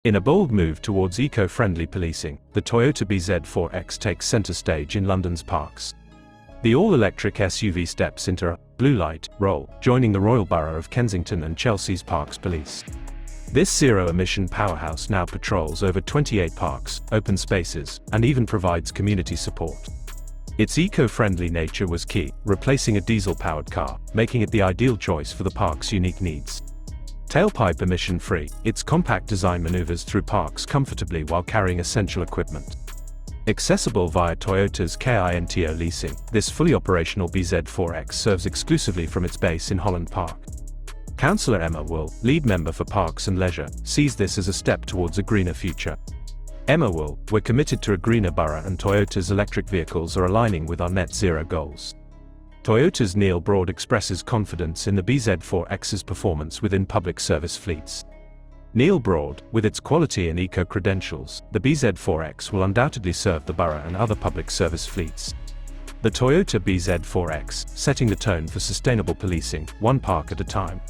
In a bold move towards eco-friendly policing, the Toyota bZ4X takes center stage in London's parks. The all-electric SUV steps into a blue light role, joining the Royal Borough of Kensington and Chelsea's Parks Police. This zero-emission powerhouse now patrols over 28 parks, open spaces, and even provides community support. Its eco-friendly nature was key, replacing a diesel-powered car, making it the ideal choice for the park's unique needs. Tailpipe emission-free, its compact design maneuvers through parks comfortably while carrying essential equipment. Accessible via Toyota's Kinto leasing, this fully operational bZ4X serves exclusively from its base in Holland Park. Councillor Emma Wool, lead member for Parks and Leisure, sees this as a step towards a greener future. Emma Wool, we're committed to a greener borough and Toyota's electric vehicles are aligning with our net zero goals. Toyota's Neil Broad expresses confidence in the bZ4X's performance within public service fleets. Neil Broad, with its quality and eco-credentials, the bZ4X will undoubtedly serve the borough and other public service fleets. The Toyota bZ4X, setting the tone for sustainable policing, one park at a time.